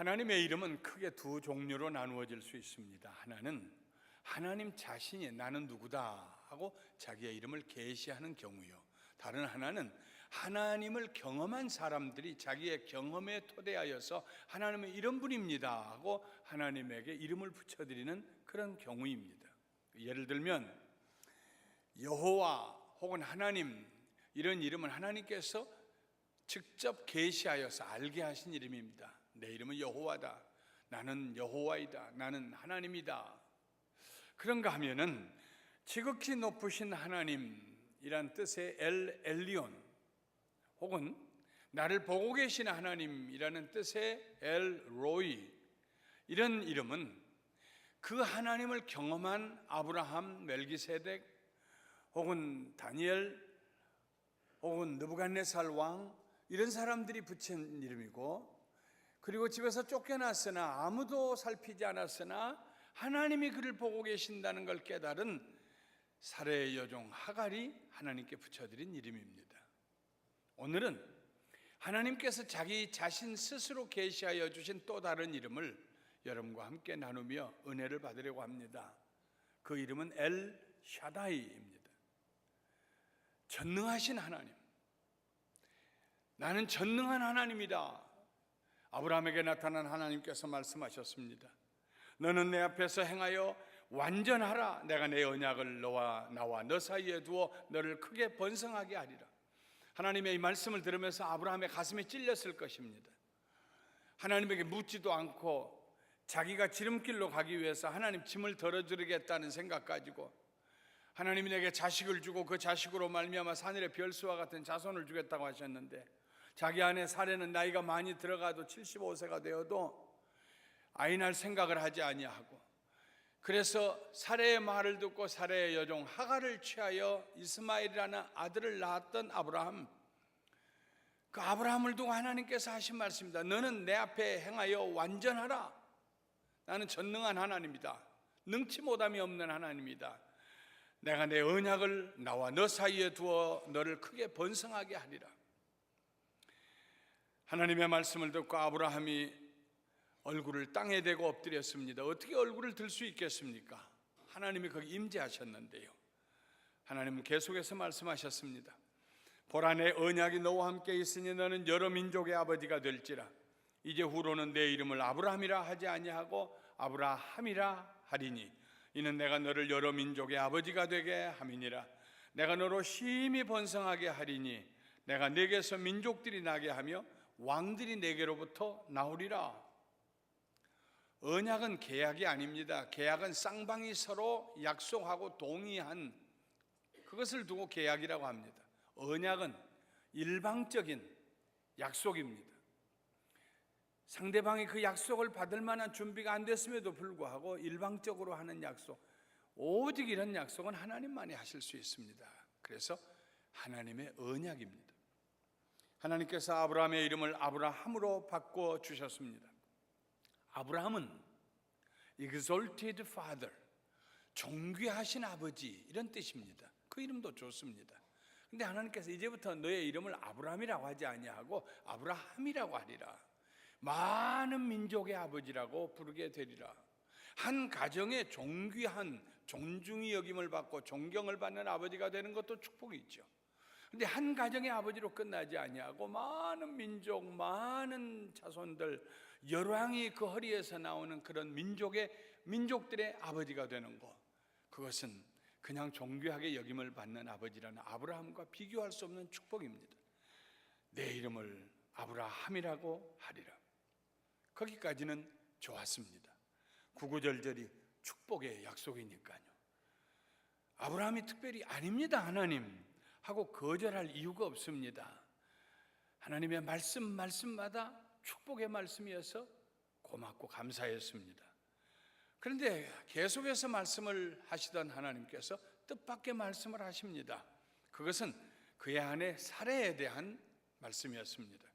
하나님의 이름은 크게 두 종류로 나누어질 수 있습니다. 하나는 하나님 자신이 나는 누구다 하고 자기의 이름을 계시하는 경우요, 다른 하나는 하나님을 경험한 사람들이 자기의 경험에 토대하여서 하나님의 이런 분입니다 하고 하나님에게 이름을 붙여드리는 그런 경우입니다. 예를 들면 여호와 혹은 하나님, 이런 이름은 하나님께서 직접 계시하여서 알게 하신 이름입니다. 내 이름은 여호와다, 나는 여호와이다, 나는 하나님이다. 그런가 하면은 지극히 높으신 하나님이란 뜻의 엘리온, 혹은 나를 보고 계신 하나님이라는 뜻의 엘로이, 이런 이름은 그 하나님을 경험한 아브라함, 멜기세덱, 혹은 다니엘, 혹은 느부갓네살 왕, 이런 사람들이 붙인 이름이고, 그리고 집에서 쫓겨났으나 아무도 살피지 않았으나 하나님이 그를 보고 계신다는 걸 깨달은 사레의 여종 하갈이 하나님께 붙여드린 이름입니다. 오늘은 하나님께서 자기 자신 스스로 계시하여 주신 또 다른 이름을 여러분과 함께 나누며 은혜를 받으려고 합니다. 그 이름은 엘 샤다이입니다. 전능하신 하나님, 나는 전능한 하나님이다. 아브라함에게 나타난 하나님께서 말씀하셨습니다. 너는 내 앞에서 행하여 완전하라. 내가 내 언약을 나와 너 사이에 두어 너를 크게 번성하게 하리라. 하나님의 이 말씀을 들으면서 아브라함의 가슴이 찔렸을 것입니다. 하나님에게 묻지도 않고 자기가 지름길로 가기 위해서 하나님 짐을 덜어주겠다는 생각 가지고 하나님이 내게 자식을 주고 그 자식으로 말미암아 하늘의 별수와 같은 자손을 주겠다고 하셨는데, 자기 안에 사례는 나이가 많이 들어가도 75세가 되어도 아이 낳을 생각을 하지 아니하고, 그래서 사례의 말을 듣고 사례의 여종 하갈을 취하여 이스마엘이라는 아들을 낳았던 아브라함, 그 아브라함을 두고 하나님께서 하신 말씀입니다. 너는 내 앞에 행하여 완전하라. 나는 전능한 하나님이다. 능치 못함이 없는 하나님이다. 내가 내 언약을 나와 너 사이에 두어 너를 크게 번성하게 하리라. 하나님의 말씀을 듣고 아브라함이 얼굴을 땅에 대고 엎드렸습니다. 어떻게 얼굴을 들 수 있겠습니까? 하나님이 거기 임재하셨는데요. 하나님은 계속해서 말씀하셨습니다. 보라, 내 언약이 너와 함께 있으니 너는 여러 민족의 아버지가 될지라. 이제 후로는 내 이름을 아브라함이라 하지 아니하고 아브라함이라 하리니 이는 내가 너를 여러 민족의 아버지가 되게 함이니라. 내가 너로 심히 번성하게 하리니 내가 네게서 민족들이 나게 하며 왕들이 네게로부터 나오리라. 언약은 계약이 아닙니다. 계약은 쌍방이 서로 약속하고 동의한 그것을 두고 계약이라고 합니다. 언약은 일방적인 약속입니다. 상대방이 그 약속을 받을 만한 준비가 안 됐음에도 불구하고 일방적으로 하는 약속, 오직 이런 약속은 하나님만이 하실 수 있습니다. 그래서 하나님의 언약입니다. 하나님께서 아브라함의 이름을 아브라함으로 바꿔주셨습니다. 아브라함은 exalted father, 존귀하신 아버지, 이런 뜻입니다. 그 이름도 좋습니다. 근데 하나님께서 이제부터 너의 이름을 아브라함이라고 하지 아니하고 아브라함이라고 하리라. 많은 민족의 아버지라고 부르게 되리라. 한 가정의 존귀한, 존중이 여김을 받고 존경을 받는 아버지가 되는 것도 축복이 있죠. 근데 한 가정의 아버지로 끝나지 아니하고 많은 민족, 많은 자손들, 열왕이 그 허리에서 나오는 그런 민족들의 아버지가 되는 것, 그것은 그냥 존귀하게 여김을 받는 아버지라는 아브라함과 비교할 수 없는 축복입니다. 내 이름을 아브라함이라고 하리라. 거기까지는 좋았습니다. 구구절절이 축복의 약속이니까요. 아브라함이 특별히 아닙니다 하나님 하고 거절할 이유가 없습니다. 하나님의 말씀마다 축복의 말씀이어서 고맙고 감사했습니다. 그런데 계속해서 말씀을 하시던 하나님께서 뜻밖의 말씀을 하십니다. 그것은 그의 아내 사레에 대한 말씀이었습니다.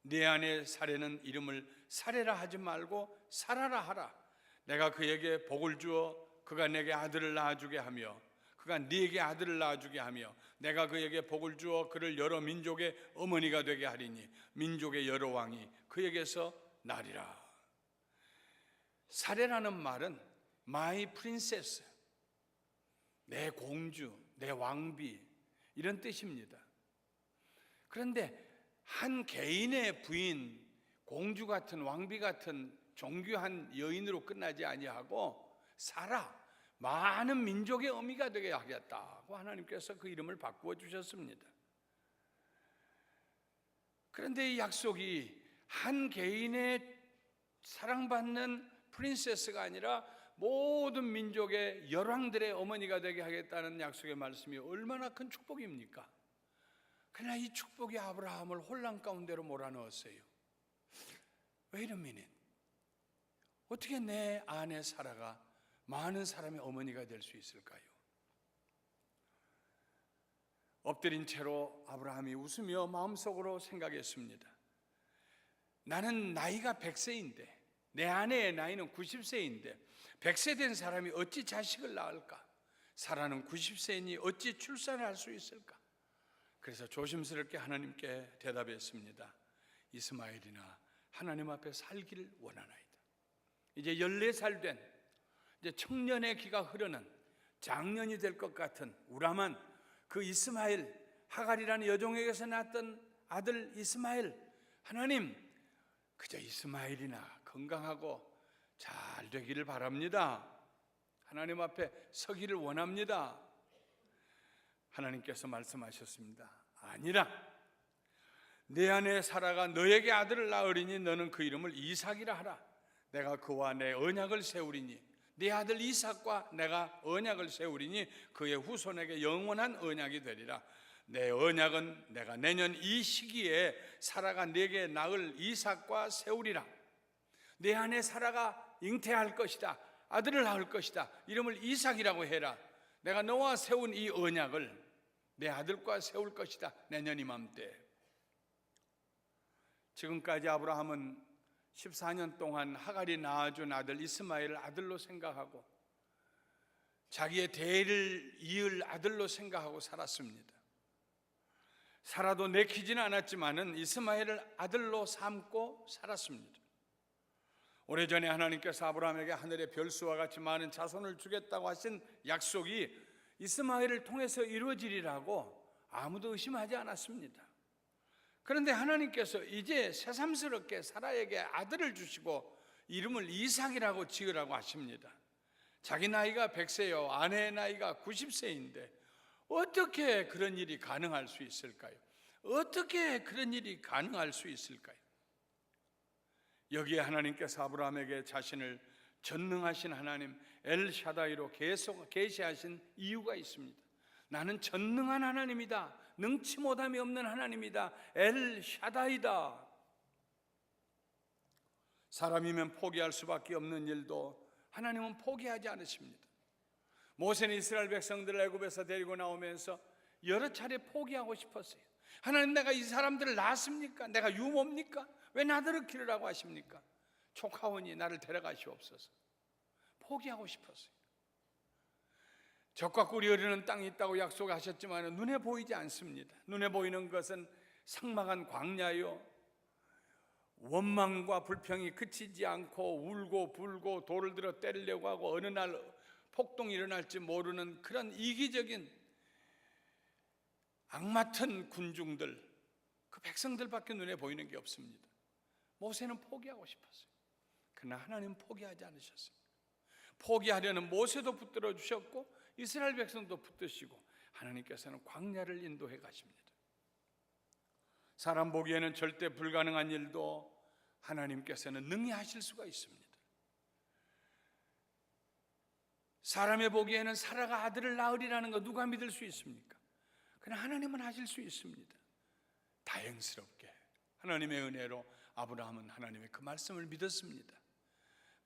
네 아내 사레는 이름을 사레라 하지 말고 사라라 하라. 내가 그에게 복을 주어 그가 내게 아들을 낳아주게 하며 그가 네게 아들을 낳아주게 하며 내가 그에게 복을 주어 그를 여러 민족의 어머니가 되게 하리니 민족의 여러 왕이 그에게서 나리라. 사례라는 말은 my princess, 내 공주, 내 왕비 이런 뜻입니다. 그런데 한 개인의 부인, 공주 같은 왕비 같은 존귀한 여인으로 끝나지 아니하고 사라, 많은 민족의 어미가 되게 하겠다고 하나님께서 그 이름을 바꾸어 주셨습니다. 그런데 이 약속이 한 개인의 사랑받는 프린세스가 아니라 모든 민족의 열왕들의 어머니가 되게 하겠다는 약속의 말씀이 얼마나 큰 축복입니까? 그러나 이 축복이 아브라함을 혼란 가운데로 몰아넣었어요. Wait a minute. 어떻게 내 아내 사라가 많은 사람의 어머니가 될 수 있을까요? 엎드린 채로 아브라함이 웃으며 마음속으로 생각했습니다. 나는 나이가 100세인데 내 아내의 나이는 90세인데 100세 된 사람이 어찌 자식을 낳을까? 사라는 90세이니 어찌 출산을 할 수 있을까? 그래서 조심스럽게 하나님께 대답했습니다. 이스마엘이나 하나님 앞에 살기를 원하나이다. 이제 14살 된 이제 청년의 기가 흐르는 장년이 될 것 같은 우람한 그 이스마엘, 하갈이라는 여종에게서 낳았던 아들 이스마엘, 하나님 그저 이스마엘이나 건강하고 잘 되기를 바랍니다. 하나님 앞에 서기를 원합니다. 하나님께서 말씀하셨습니다. 아니라 내 아내 사라가 너에게 아들을 낳으리니 너는 그 이름을 이삭이라 하라. 내가 그와 내 언약을 세우리니 네 아들 이삭과 내가 언약을 세우리니 그의 후손에게 영원한 언약이 되리라. 내 언약은 내가 내년 이 시기에 사라가 네게 낳을 이삭과 세우리라. 내 아내 사라가 잉태할 것이다. 아들을 낳을 것이다. 이름을 이삭이라고 해라. 내가 너와 세운 이 언약을 내 아들과 세울 것이다. 내년 이맘때. 지금까지 아브라함은 14년 동안 하갈이 낳아준 아들 이스마엘을 아들로 생각하고 자기의 대를 이을 아들로 생각하고 살았습니다. 살아도 내키지는 않았지만은 이스마엘을 아들로 삼고 살았습니다. 오래전에 하나님께서 아브라함에게 하늘의 별수와 같이 많은 자손을 주겠다고 하신 약속이 이스마엘을 통해서 이루어지리라고 아무도 의심하지 않았습니다. 그런데 하나님께서 이제 새삼스럽게 사라에게 아들을 주시고 이름을 이삭이라고 지으라고 하십니다. 자기 나이가 100세요 아내의 나이가 90세인데 어떻게 그런 일이 가능할 수 있을까요? 어떻게 그런 일이 가능할 수 있을까요? 여기에 하나님께서 아브라함에게 자신을 전능하신 하나님 엘샤다이로 계속 계시하신 이유가 있습니다. 나는 전능한 하나님이다. 능치 못함이 없는 하나님이다. 엘샤다이다. 사람이면 포기할 수밖에 없는 일도 하나님은 포기하지 않으십니다. 모세는 이스라엘 백성들을 애굽에서 데리고 나오면서 여러 차례 포기하고 싶었어요. 하나님, 내가 이 사람들을 낳았습니까? 내가 유모입니까? 왜 나더러 기르라고 하십니까? 촉하오니 나를 데려가시옵소서. 포기하고 싶었어요. 젖과 꿀이 흐르는 땅이 있다고 약속하셨지만 눈에 보이지 않습니다. 눈에 보이는 것은 삭막한 광야요, 원망과 불평이 그치지 않고 울고 불고 돌을 들어 때리려고 하고 어느 날 폭동이 일어날지 모르는 그런 이기적인 악마같은 군중들, 그 백성들밖에 눈에 보이는 게 없습니다. 모세는 포기하고 싶었어요. 그러나 하나님은 포기하지 않으셨습니다. 포기하려는 모세도 붙들어 주셨고 이스라엘 백성도 붙드시고 하나님께서는 광야를 인도해 가십니다. 사람 보기에는 절대 불가능한 일도 하나님께서는 능히 하실 수가 있습니다. 사람의 보기에는 사라가 아들을 낳으리라는 거 누가 믿을 수 있습니까? 그러나 하나님은 하실 수 있습니다. 다행스럽게 하나님의 은혜로 아브라함은 하나님의 그 말씀을 믿었습니다.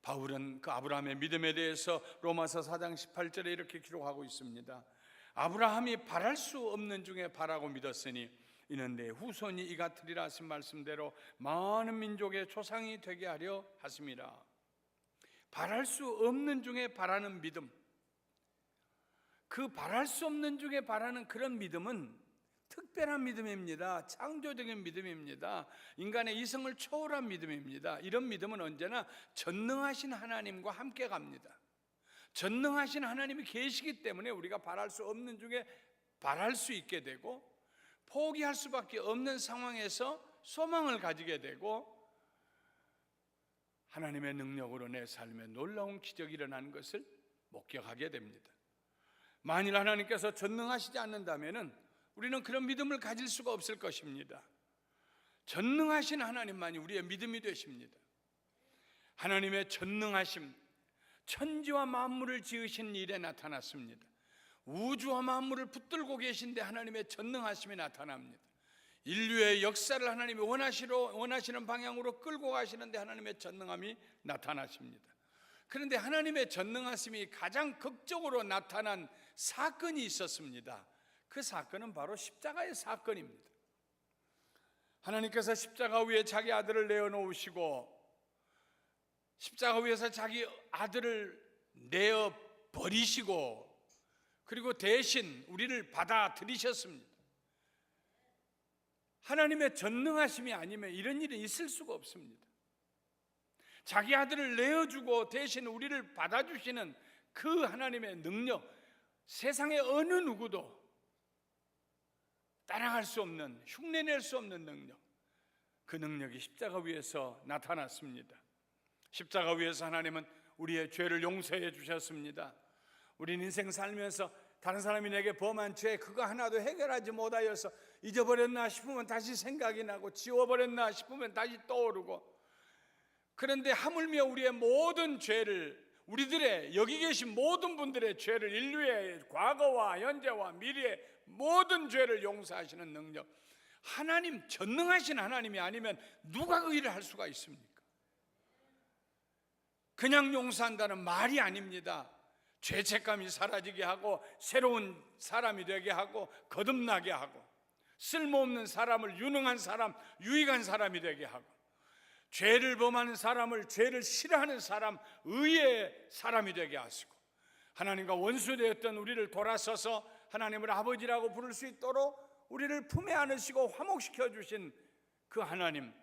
바울은 그 아브라함의 믿음에 대해서 로마서 4장 18절에 이렇게 기록하고 있습니다. 아브라함이 바랄 수 없는 중에 바라고 믿었으니 이는 내 후손이 이 같으리라 하신 말씀대로 많은 민족의 조상이 되게 하려 하심이라. 바랄 수 없는 중에 바라는 믿음, 그 바랄 수 없는 중에 바라는 그런 믿음은 특별한 믿음입니다. 창조적인 믿음입니다. 인간의 이성을 초월한 믿음입니다. 이런 믿음은 언제나 전능하신 하나님과 함께 갑니다. 전능하신 하나님이 계시기 때문에 우리가 바랄 수 없는 중에 바랄 수 있게 되고, 포기할 수밖에 없는 상황에서 소망을 가지게 되고, 하나님의 능력으로 내 삶에 놀라운 기적이 일어나는 것을 목격하게 됩니다. 만일 하나님께서 전능하시지 않는다면 우리는 그런 믿음을 가질 수가 없을 것입니다. 전능하신 하나님만이 우리의 믿음이 되십니다. 하나님의 전능하심, 천지와 만물을 지으신 일에 나타났습니다. 우주와 만물을 붙들고 계신데 하나님의 전능하심이 나타납니다. 인류의 역사를 하나님이 원하시는 방향으로 끌고 가시는데 하나님의 전능함이 나타나십니다. 그런데 하나님의 전능하심이 가장 극적으로 나타난 사건이 있었습니다. 그 사건은 바로 십자가의 사건입니다. 하나님께서 십자가 위에 자기 아들을 내어놓으시고 십자가 위에서 자기 아들을 내어 버리시고, 그리고 대신 우리를 받아들이셨습니다. 하나님의 전능하심이 아니면 이런 일은 있을 수가 없습니다. 자기 아들을 내어주고 대신 우리를 받아주시는 그 하나님의 능력, 세상의 어느 누구도 따라갈 수 없는, 흉내낼 수 없는 능력, 그 능력이 십자가 위에서 나타났습니다. 십자가 위에서 하나님은 우리의 죄를 용서해 주셨습니다. 우리는 인생 살면서 다른 사람이 내게 범한 죄 그거 하나도 해결하지 못하여서 잊어버렸나 싶으면 다시 생각이 나고, 지워버렸나 싶으면 다시 떠오르고, 그런데 하물며 우리의 모든 죄를, 우리들의 여기 계신 모든 분들의 죄를, 인류의 과거와 현재와 미래의 모든 죄를 용서하시는 능력, 하나님, 전능하신 하나님이 아니면 누가 그 일을 할 수가 있습니까? 그냥 용서한다는 말이 아닙니다. 죄책감이 사라지게 하고, 새로운 사람이 되게 하고, 거듭나게 하고, 쓸모없는 사람을 유능한 사람, 유익한 사람이 되게 하고, 죄를 범하는 사람을 죄를 싫어하는 사람, 의의 사람이 되게 하시고, 하나님과 원수되었던 우리를 돌아서서 하나님을 아버지라고 부를 수 있도록 우리를 품에 안으시고 화목시켜 주신 그 하나님,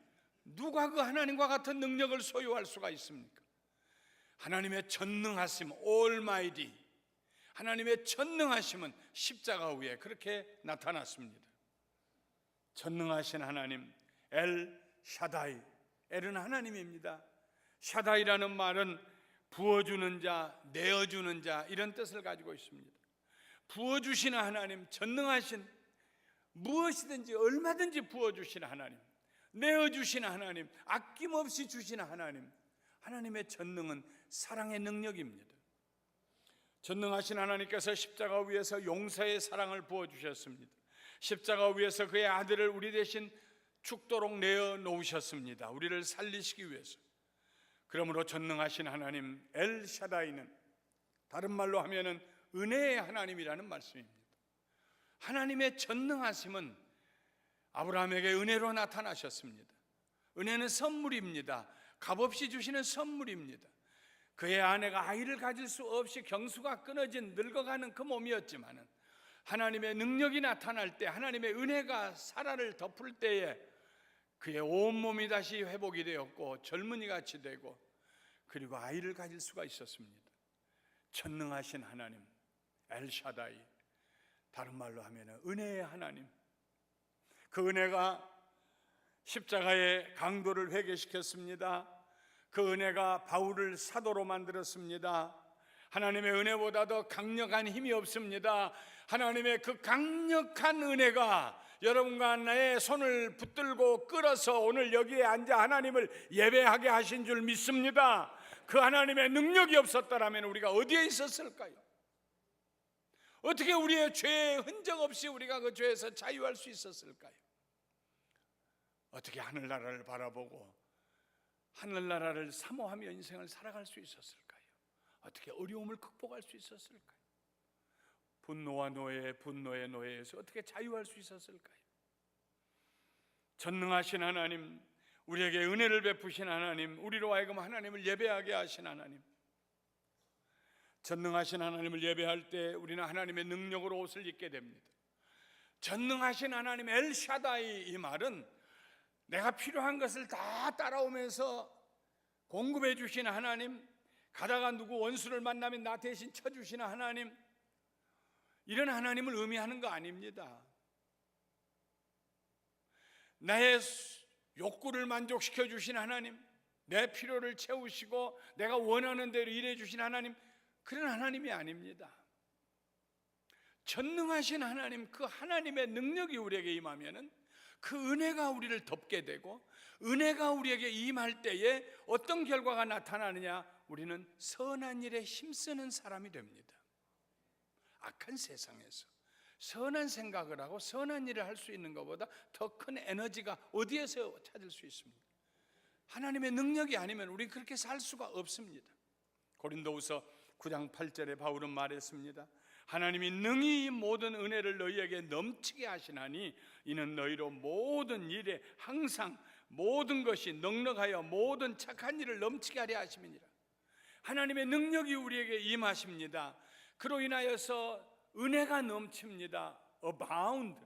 누가 그 하나님과 같은 능력을 소유할 수가 있습니까? 하나님의 전능하심, 올마이티, 하나님의 전능하심은 십자가 위에 그렇게 나타났습니다. 전능하신 하나님, 엘 샤다이, 엘은 하나님입니다. 샤다이라는 말은 부어주는 자, 내어주는 자, 이런 뜻을 가지고 있습니다. 부어주시는 하나님, 전능하신, 무엇이든지 얼마든지 부어주시는 하나님, 내어주시는 하나님, 아낌없이 주시는 하나님, 하나님의 전능은 사랑의 능력입니다. 전능하신 하나님께서 십자가 위에서 용서의 사랑을 부어주셨습니다. 십자가 위에서 그의 아들을 우리 대신 죽도록 내어놓으셨습니다. 우리를 살리시기 위해서. 그러므로 전능하신 하나님 엘 샤다이는 다른 말로 하면은 은혜의 하나님이라는 말씀입니다. 하나님의 전능하심은 아브라함에게 은혜로 나타나셨습니다. 은혜는 선물입니다. 값없이 주시는 선물입니다. 그의 아내가 아이를 가질 수 없이 경수가 끊어진 늙어가는 그 몸이었지만은 하나님의 능력이 나타날 때, 하나님의 은혜가 사라를 덮을 때에 그의 온몸이 다시 회복이 되었고 젊은이같이 되고, 그리고 아이를 가질 수가 있었습니다. 전능하신 하나님 엘샤다이, 다른 말로 하면 은혜의 하나님. 그 은혜가 십자가의 강도를 회개시켰습니다. 그 은혜가 바울을 사도로 만들었습니다. 하나님의 은혜보다 더 강력한 힘이 없습니다. 하나님의 그 강력한 은혜가 여러분과 나의 손을 붙들고 끌어서 오늘 여기에 앉아 하나님을 예배하게 하신 줄 믿습니다. 그 하나님의 능력이 없었다면 우리가 어디에 있었을까요? 어떻게 우리의 죄의 흔적 없이 우리가 그 죄에서 자유할 수 있었을까요? 어떻게 하늘나라를 바라보고 하늘나라를 사모하며 인생을 살아갈 수 있었을까요? 어떻게 어려움을 극복할 수 있었을까요? 분노와 노예, 분노의 노예에서 어떻게 자유할 수 있었을까요? 전능하신 하나님, 우리에게 은혜를 베푸신 하나님, 우리로 하여금 하나님을 예배하게 하신 하나님, 전능하신 하나님을 예배할 때 우리는 하나님의 능력으로 옷을 입게 됩니다. 전능하신 하나님 엘샤다이, 이 말은 내가 필요한 것을 다 따라오면서 공급해 주시는 하나님, 가다가 누구 원수를 만나면 나 대신 쳐주시는 하나님, 이런 하나님을 의미하는 거 아닙니다. 나의 욕구를 만족시켜 주신 하나님, 내 필요를 채우시고 내가 원하는 대로 일해 주신 하나님, 그런 하나님이 아닙니다. 전능하신 하나님, 그 하나님의 능력이 우리에게 임하면은 그 은혜가 우리를 덮게 되고, 은혜가 우리에게 임할 때에 어떤 결과가 나타나느냐? 우리는 선한 일에 힘쓰는 사람이 됩니다. 악한 세상에서 선한 생각을 하고 선한 일을 할 수 있는 것보다 더 큰 에너지가 어디에서 찾을 수 있습니까? 하나님의 능력이 아니면 우리는 그렇게 살 수가 없습니다. 고린도후서 9장 8절에 바울은 말했습니다. 하나님이 능히 이 모든 은혜를 너희에게 넘치게 하시나니 이는 너희로 모든 일에 항상 모든 것이 넉넉하여 모든 착한 일을 넘치게 하려 하심이니라. 하나님의 능력이 우리에게 임하십니다. 그로 인하여서 은혜가 넘칩니다. abound.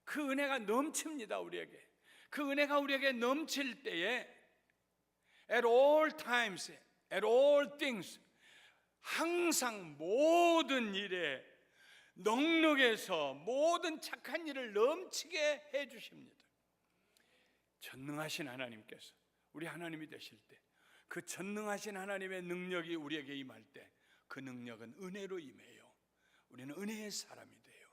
그 은혜가 넘칩니다. 우리에게. 그 은혜가 우리에게 넘칠 때에 at all times, at all things, 항상 모든 일에 넉넉해서 모든 착한 일을 넘치게 해 주십니다. 전능하신 하나님께서 우리 하나님이 되실 때, 그 전능하신 하나님의 능력이 우리에게 임할 때, 그 능력은 은혜로 임해요. 우리는 은혜의 사람이 돼요.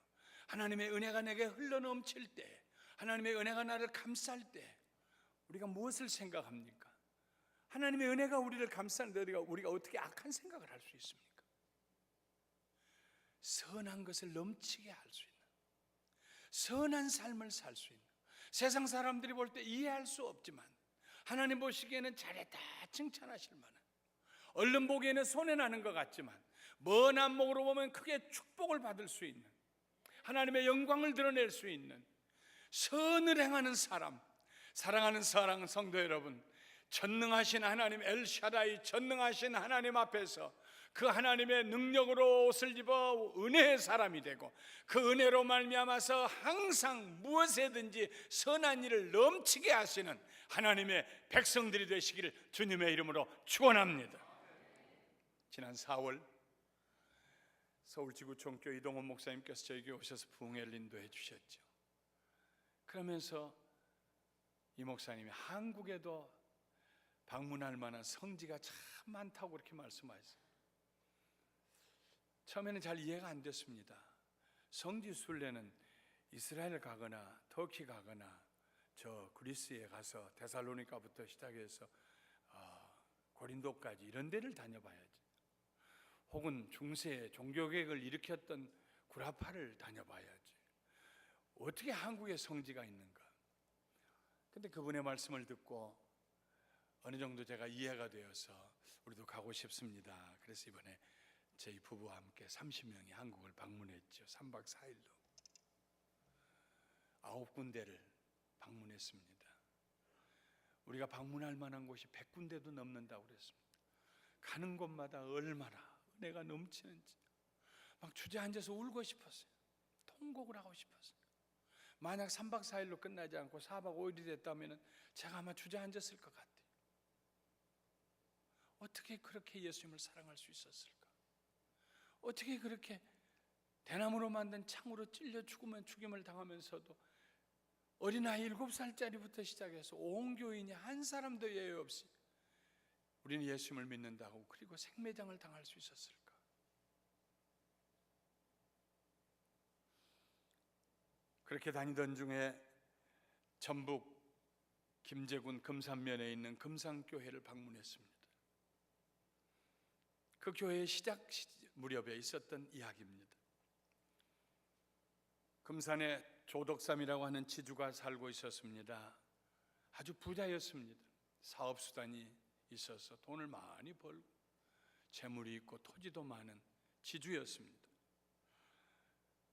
하나님의 은혜가 내게 흘러넘칠 때, 하나님의 은혜가 나를 감쌀 때 우리가 무엇을 생각합니까? 하나님의 은혜가 우리를 감싸는데 우리가 어떻게 악한 생각을 할 수 있습니까? 선한 것을 넘치게 할 수 있는, 선한 삶을 살 수 있는, 세상 사람들이 볼 때 이해할 수 없지만 하나님 보시기에는 잘했다 칭찬하실 만한, 얼른 보기에는 손해나는 것 같지만 먼 안목으로 보면 크게 축복을 받을 수 있는, 하나님의 영광을 드러낼 수 있는 선을 행하는 사람, 사랑하는 사랑 성도 여러분, 전능하신 하나님 엘샤다이, 전능하신 하나님 앞에서 그 하나님의 능력으로 옷을 입어 은혜의 사람이 되고, 그 은혜로 말미암아서 항상 무엇에든지 선한 일을 넘치게 하시는 하나님의 백성들이 되시기를 주님의 이름으로 축원합니다. 지난 4월 서울지구촌교회 이동원 목사님께서 저에게 오셔서 부흥회를 인도해 주셨죠. 그러면서 이 목사님이 한국에도 방문할 만한 성지가 참 많다고 그렇게 말씀하셨어요. 처음에는 잘 이해가 안 됐습니다. 성지 순례는 이스라엘 가거나 터키 가거나 저 그리스에 가서 데살로니가부터 시작해서 고린도까지 이런 데를 다녀봐야지, 혹은 중세 종교개혁을 일으켰던 구라파를 다녀봐야지, 어떻게 한국에 성지가 있는가. 근데 그분의 말씀을 듣고 어느 정도 제가 이해가 되어서 우리도 가고 싶습니다. 그래서 이번에 저희 부부와 함께 30명이 한국을 방문했죠. 3박 4일로 9군데를 방문했습니다. 우리가 방문할 만한 곳이 100군데도 넘는다고 그랬습니다. 가는 곳마다 얼마나 은혜가 넘치는지 막 주저앉아서 울고 싶었어요. 통곡을 하고 싶었어요. 만약 3박 4일로 끝나지 않고 4박 5일이 됐다면 제가 아마 주저앉았을 것 같아요. 어떻게 그렇게 예수님을 사랑할 수 있었을까? 어떻게 그렇게 대나무로 만든 창으로 찔려 죽임을 당하면서도 어린아이 7살짜리부터 시작해서 온 교인이 한 사람도 예외 없이 우리는 예수님을 믿는다고 그리고 생매장을 당할 수 있었을까? 그렇게 다니던 중에 전북 김제군 금산면에 있는 금산교회를 방문했습니다. 그 교회의 시작 무렵에 있었던 이야기입니다. 금산에 조덕삼이라고 하는 지주가 살고 있었습니다. 아주 부자였습니다. 사업수단이 있어서 돈을 많이 벌고 재물이 있고 토지도 많은 지주였습니다.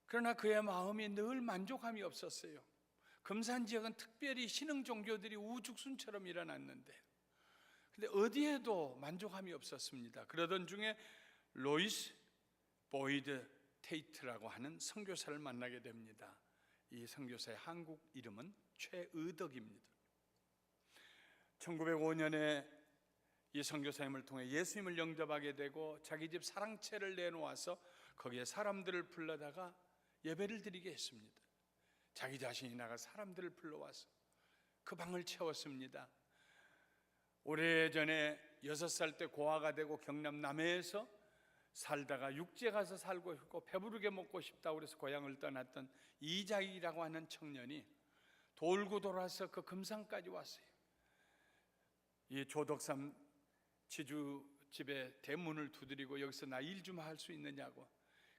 그러나 그의 마음이 늘 만족함이 없었어요. 금산 지역은 특별히 신흥 종교들이 우죽순처럼 일어났는데, 근데 어디에도 만족함이 없었습니다. 그러던 중에 로이스 보이드 테이트라고 하는 선교사를 만나게 됩니다. 이 선교사의 한국 이름은 최의덕입니다. 1905년에 이 선교사님을 통해 예수님을 영접하게 되고 자기 집 사랑채를 내놓아서 거기에 사람들을 불러다가 예배를 드리게 했습니다. 자기 자신이 나가 사람들을 불러와서 그 방을 채웠습니다. 오래전에 6살 때 고아가 되고 경남 남해에서 살다가 육지에 가서 살고 싶고 배부르게 먹고 싶다고 그래서 고향을 떠났던 이자익이라고 하는 청년이 돌고 돌아서 그 금산까지 왔어요. 이 조덕삼 지주집에 대문을 두드리고 여기서 나 일 좀 할 수 있느냐고.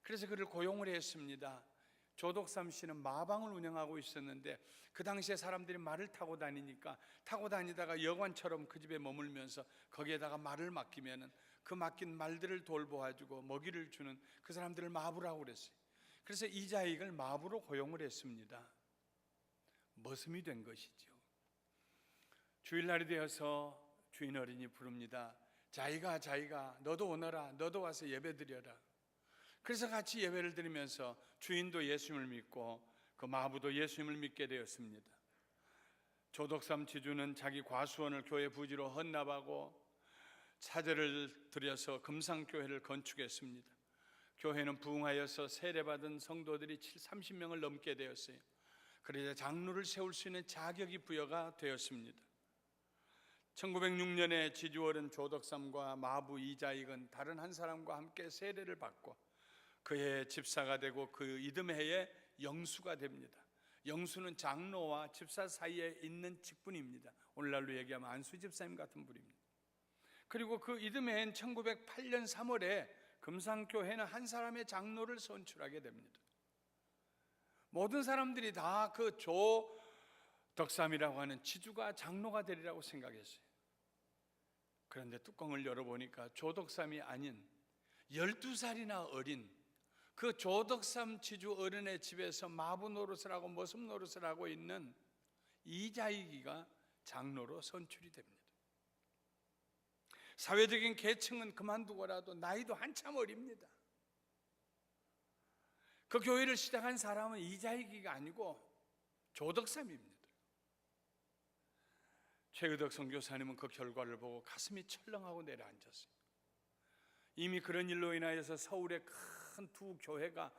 그래서 그를 고용을 했습니다. 조덕삼 씨는 마방을 운영하고 있었는데 그 당시에 사람들이 말을 타고 다니니까 타고 다니다가 여관처럼 그 집에 머물면서 거기에다가 말을 맡기면은 그 맡긴 말들을 돌보아주고 먹이를 주는 그 사람들을 마부라고 그랬어요. 그래서 이자익을 마부로 고용을 했습니다. 머슴이 된 것이죠. 주일날이 되어서 주인 어린이 부릅니다. 자기가 너도 오너라. 너도 와서 예배 드려라. 그래서 같이 예배를 드리면서 주인도 예수님을 믿고 그 마부도 예수님을 믿게 되었습니다. 조덕삼 지주는 자기 과수원을 교회 부지로 헌납하고 차제를 들여서 금상교회를 건축했습니다. 교회는 부흥하여서 세례받은 성도들이 30명을 넘게 되었어요. 그러자 장로를 세울 수 있는 자격이 부여가 되었습니다. 1906년에 지주어른 조덕삼과 마부 이자익은 다른 한 사람과 함께 세례를 받고 그해 집사가 되고 그 이듬해에 영수가 됩니다. 영수는 장로와 집사 사이에 있는 직분입니다. 오늘날로 얘기하면 안수 집사님 같은 분입니다. 그리고 그 이듬해인 1908년 3월에 금산교회는 한 사람의 장로를 선출하게 됩니다. 모든 사람들이 다 그 조덕삼이라고 하는 지주가 장로가 되리라고 생각했어요. 그런데 뚜껑을 열어보니까 조덕삼이 아닌 12살이나 어린 그 조덕삼 지주 어른의 집에서 마부 노릇을 하고 머슴 노릇을 하고 있는 이자익이가 장로로 선출이 됩니다. 사회적인 계층은 그만두고라도 나이도 한참 어립니다. 그 교회를 시작한 사람은 이자익이가 아니고 조덕삼입니다. 최의덕 선교사님은 그 결과를 보고 가슴이 철렁하고 내려앉았어요. 이미 그런 일로 인하여서 서울의 큰 두 교회가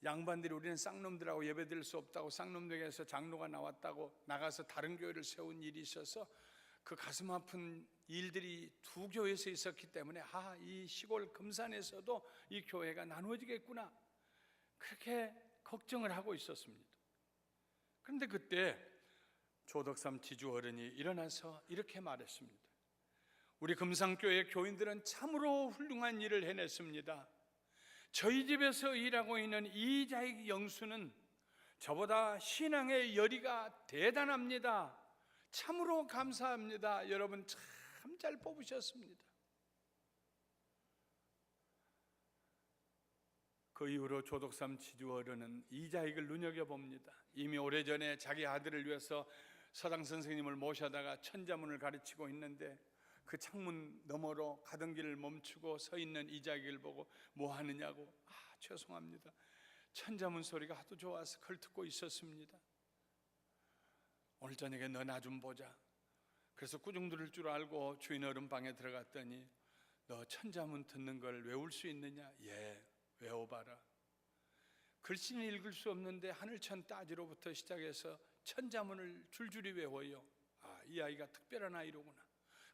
양반들이 우리는 쌍놈들하고 예배드릴 수 없다고 쌍놈들에게서 장로가 나왔다고 나가서 다른 교회를 세운 일이 있어서 그 가슴 아픈 일들이 두 교회에서 있었기 때문에 이 시골 금산에서도 이 교회가 나누어지겠구나 그렇게 걱정을 하고 있었습니다. 그런데 그때 조덕삼 지주 어른이 일어나서 이렇게 말했습니다. 우리 금산교회 교인들은 참으로 훌륭한 일을 해냈습니다. 저희 집에서 일하고 있는 이자익 영수는 저보다 신앙의 열의가 대단합니다. 참으로 감사합니다. 여러분 참 잘 뽑으셨습니다. 그 이후로 조덕삼 지주 어른은 이자익을 눈여겨봅니다. 이미 오래전에 자기 아들을 위해서 서당 선생님을 모셔다가 천자문을 가르치고 있는데 그 창문 너머로 가던 길을 멈추고 서 있는 이자익을 보고 뭐 하느냐고 죄송합니다. 천자문 소리가 하도 좋아서 그걸 듣고 있었습니다. 오늘 저녁에 너 나 좀 보자. 그래서 꾸중 들을 줄 알고 주인 어른 방에 들어갔더니 너 천자문 듣는 걸 외울 수 있느냐? 예, 외워봐라. 글씨는 읽을 수 없는데 하늘천 따지로부터 시작해서 천자문을 줄줄이 외워요. 이 아이가 특별한 아이로구나.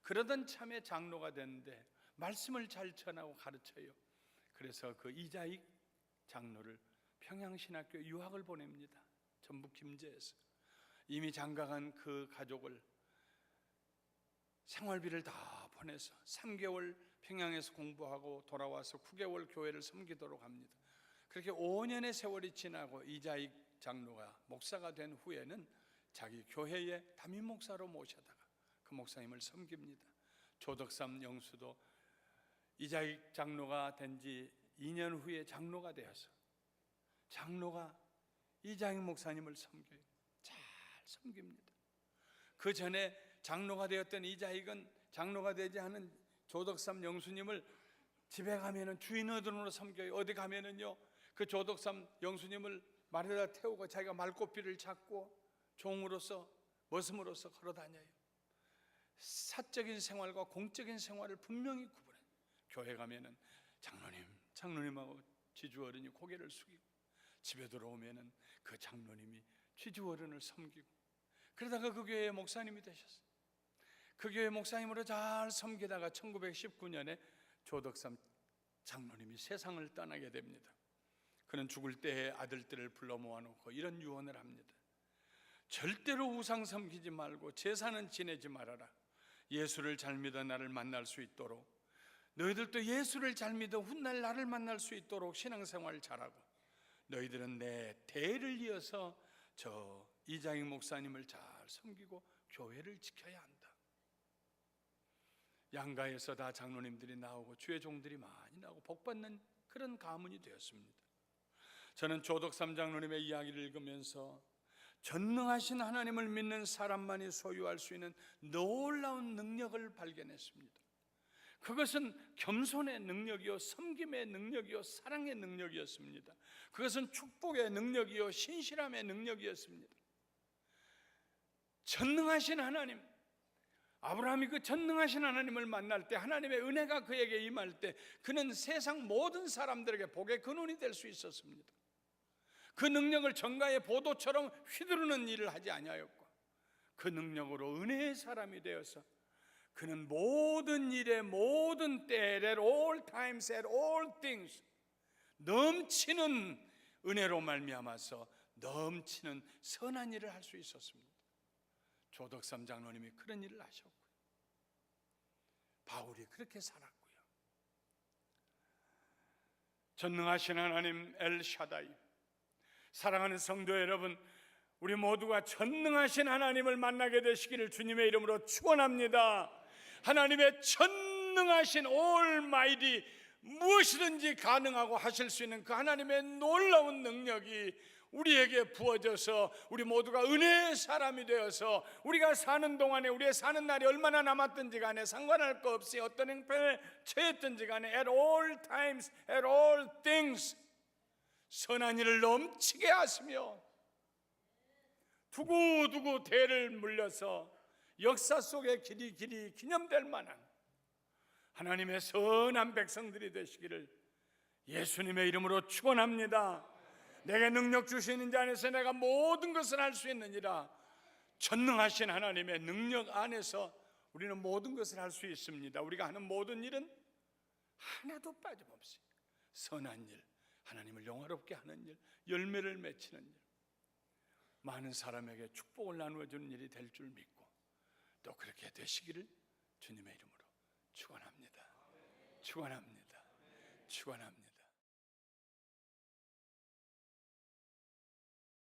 그러던 참에 장로가 됐는데 말씀을 잘 전하고 가르쳐요. 그래서 그 이자익 장로를 평양신학교에 유학을 보냅니다. 전북 김제에서. 이미 장가간 그 가족을 생활비를 다 보내서 3개월 평양에서 공부하고 돌아와서 9개월 교회를 섬기도록 합니다. 그렇게 5년의 세월이 지나고 이자익 장로가 목사가 된 후에는 자기 교회에 담임 목사로 모셔다가 그 목사님을 섬깁니다. 조덕삼 영수도 이자익 장로가 된 지 2년 후에 장로가 되어서 장로가 이자익 목사님을 섬겨요. 잘 섬깁니다. 그 전에 장로가 되었던 이자익은 장로가 되지 않은 조덕삼 영수님을 집에 가면은 주인 어른으로 섬겨요. 어디 가면은요 그 조덕삼 영수님을 말에다 태우고 자기가 말고삐를 잡고 종으로서 머슴으로서 걸어다녀요. 사적인 생활과 공적인 생활을 분명히 구분해요. 교회 가면은 장로님하고 지주 어른이 고개를 숙이고, 집에 들어오면은 그 장로님이 지주 어른을 섬기고, 그러다가 그 교회의 목사님이 되셨어요. 그 교회 목사님으로 잘 섬기다가 1919년에 조덕삼 장로님이 세상을 떠나게 됩니다. 그는 죽을 때에 아들들을 불러 모아놓고 이런 유언을 합니다. 절대로 우상 섬기지 말고 제사는 지내지 말아라. 예수를 잘 믿어 나를 만날 수 있도록, 너희들도 예수를 잘 믿어 훗날 나를 만날 수 있도록 신앙생활을 잘하고, 너희들은 내 대를 이어서 저 이장익 목사님을 잘 섬기고 교회를 지켜야 한다. 양가에서 다 장로님들이 나오고 주의 종들이 많이 나오고 복받는 그런 가문이 되었습니다. 저는 조덕삼 장로님의 이야기를 읽으면서 전능하신 하나님을 믿는 사람만이 소유할 수 있는 놀라운 능력을 발견했습니다. 그것은 겸손의 능력이요, 섬김의 능력이요, 사랑의 능력이었습니다. 그것은 축복의 능력이요, 신실함의 능력이었습니다. 전능하신 하나님, 아브라함이 그 전능하신 하나님을 만날 때, 하나님의 은혜가 그에게 임할 때, 그는 세상 모든 사람들에게 복의 근원이 될 수 있었습니다. 그 능력을 정가의 보도처럼 휘두르는 일을 하지 아니하였고, 그 능력으로 은혜의 사람이 되어서 그는 모든 일에 모든 때에 at all times, at all things 넘치는 은혜로 말미암아서 넘치는 선한 일을 할 수 있었습니다. 조덕삼 장로님이 그런 일을 하셨고요. 바울이 그렇게 살았고요. 전능하신 하나님 엘샤다이, 사랑하는 성도 여러분, 우리 모두가 전능하신 하나님을 만나게 되시기를 주님의 이름으로 축원합니다. 하나님의 전능하신 올마이티, 무엇이든지 가능하고 하실 수 있는 그 하나님의 놀라운 능력이 우리에게 부어져서 우리 모두가 은혜의 사람이 되어서 우리가 사는 동안에, 우리의 사는 날이 얼마나 남았든지 간에 상관할 것 없이 어떤 형편에 처했든지 간에 at all times, at all things 선한 일을 넘치게 하시며 두고두고 대를 물려서 역사 속에 길이 기념될 만한 하나님의 선한 백성들이 되시기를 예수님의 이름으로 축원합니다. 내게 능력 주시는 자 안에서 내가 모든 것을 할 수 있느니라. 전능하신 하나님의 능력 안에서 우리는 모든 것을 할 수 있습니다. 우리가 하는 모든 일은 하나도 빠짐없이 선한 일, 하나님을 영화롭게 하는 일, 열매를 맺히는 일, 많은 사람에게 축복을 나누어주는 일이 될 줄 믿고 또 그렇게 되시기를 주님의 이름으로 축원합니다. 축원합니다. 축원합니다.